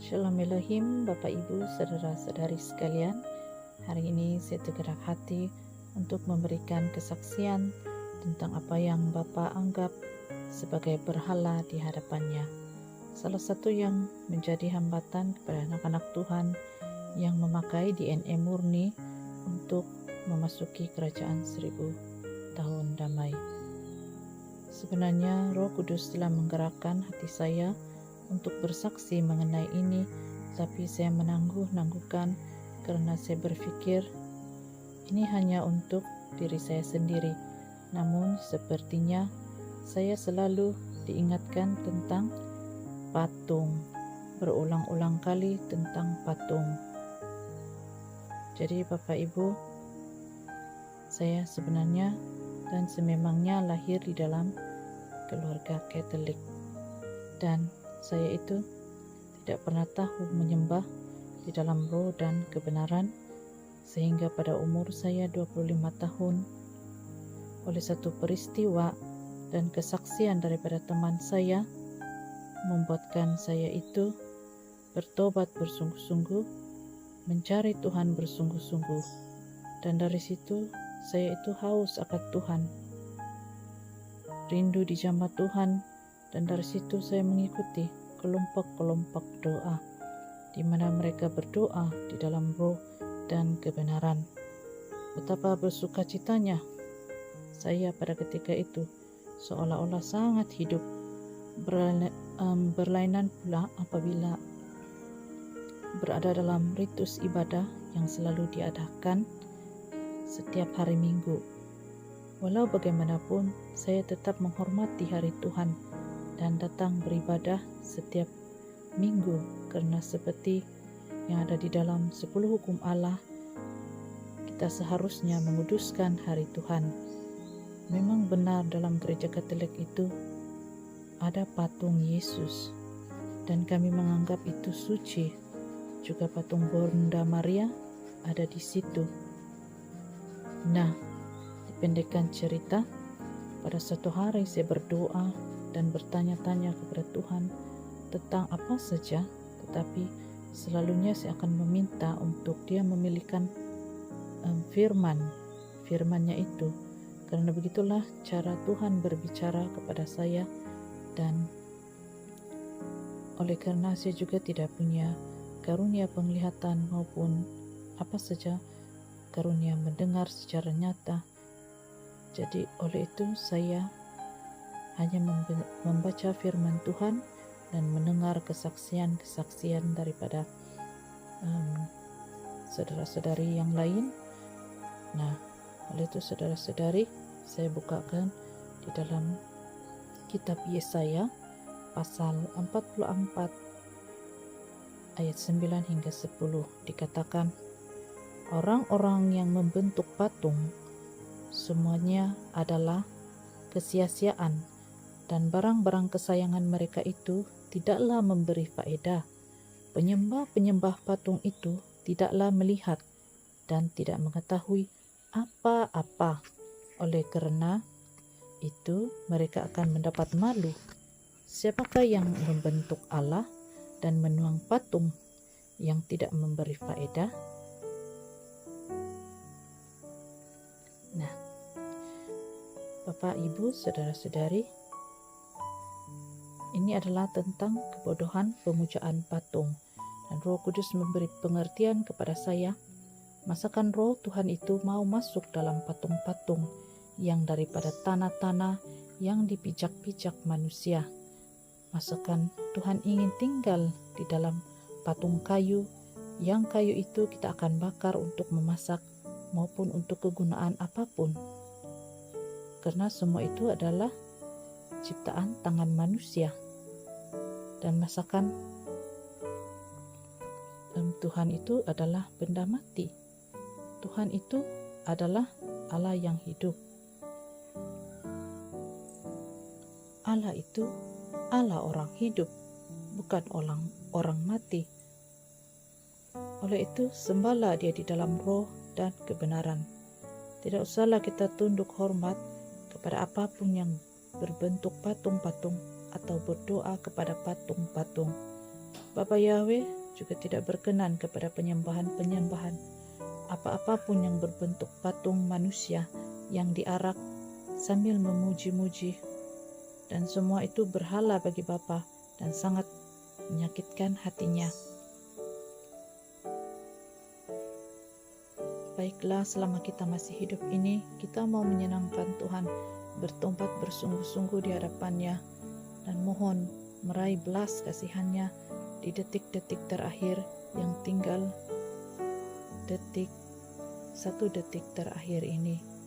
Shalom Elohim, Bapak Ibu, Saudara-saudari sekalian. Hari ini saya tergerak hati untuk memberikan kesaksian tentang apa yang Bapak anggap sebagai berhala di hadapannya. Salah satu yang menjadi hambatan kepada anak-anak Tuhan yang memakai DNA murni untuk memasuki kerajaan 1000 tahun damai. Sebenarnya Roh Kudus telah menggerakkan hati saya untuk bersaksi mengenai ini, tapi saya menangguh-nangguhkan karena saya berpikir ini hanya untuk diri saya sendiri. Namun sepertinya saya selalu diingatkan tentang patung, berulang-ulang kali tentang patung. Jadi Bapak Ibu, saya sebenarnya dan sememangnya lahir di dalam keluarga Katolik, dan saya itu tidak pernah tahu menyembah di dalam roh dan kebenaran, sehingga pada umur saya 25 tahun, oleh satu peristiwa dan kesaksian daripada teman saya, membuatkan saya itu bertobat bersungguh-sungguh, mencari Tuhan bersungguh-sungguh, dan dari situ saya itu haus akan Tuhan, rindu dijamah Tuhan. Dan dari situ saya mengikuti kelompok-kelompok doa, di mana mereka berdoa di dalam roh dan kebenaran. Betapa bersukacitanya saya pada ketika itu, seolah-olah sangat hidup. Berlainan pula apabila berada dalam ritus ibadah yang selalu diadakan setiap hari Minggu. Walau bagaimanapun, saya tetap menghormati hari Tuhan dan datang beribadah setiap minggu, karena seperti yang ada di dalam 10 hukum Allah, kita seharusnya menguduskan hari Tuhan. Memang benar dalam gereja Katolik itu ada patung Yesus, dan kami menganggap itu suci. Juga patung Bunda Maria ada di situ. Nah, dipendekkan cerita, pada suatu hari saya berdoa dan bertanya-tanya kepada Tuhan tentang apa saja, tetapi selalunya saya akan meminta untuk Dia memilihkan firman-nya itu, karena begitulah cara Tuhan berbicara kepada saya. Dan oleh karena saya juga tidak punya karunia penglihatan maupun apa saja karunia mendengar secara nyata, jadi oleh itu saya hanya membaca firman Tuhan dan mendengar kesaksian-kesaksian daripada saudara-saudari yang lain. Nah, oleh itu saudara-saudari, saya bukakan di dalam kitab Yesaya pasal 44 ayat 9 hingga 10, dikatakan, orang-orang yang membentuk patung semuanya adalah kesia-siaan, dan barang-barang kesayangan mereka itu tidaklah memberi faedah. Penyembah-penyembah patung itu tidaklah melihat dan tidak mengetahui apa-apa. Oleh kerana itu mereka akan mendapat malu. Siapakah yang membentuk Allah dan menuang patung yang tidak memberi faedah? Nah, Bapak, Ibu, Saudara-saudari, ini adalah tentang kebodohan pemujaan patung, dan Roh Kudus memberi pengertian kepada saya. Masakan Roh Tuhan itu mau masuk dalam patung-patung yang daripada tanah-tanah yang dipijak-pijak manusia. Masakan Tuhan ingin tinggal di dalam patung kayu, yang kayu itu kita akan bakar untuk memasak maupun untuk kegunaan apapun, karena semua itu adalah ciptaan tangan manusia. Dan masakan Tuhan itu adalah benda mati. Tuhan itu adalah Allah yang hidup. Allah itu Allah orang hidup, bukan orang mati. Oleh itu sembahlah Dia di dalam roh dan kebenaran. Tidak usahlah kita tunduk hormat kepada apapun yang berbentuk patung-patung atau berdoa kepada patung-patung. Bapa Yahweh juga tidak berkenan kepada penyembahan-penyembahan apa-apapun yang berbentuk patung manusia yang diarak sambil memuji-muji, dan semua itu berhala bagi Bapa dan sangat menyakitkan hatinya. Baiklah, selama kita masih hidup ini, kita mau menyenangkan Tuhan, bertobat bersungguh-sungguh di hadapannya, dan mohon meraih belas kasihannya di detik-detik terakhir yang tinggal satu detik terakhir ini.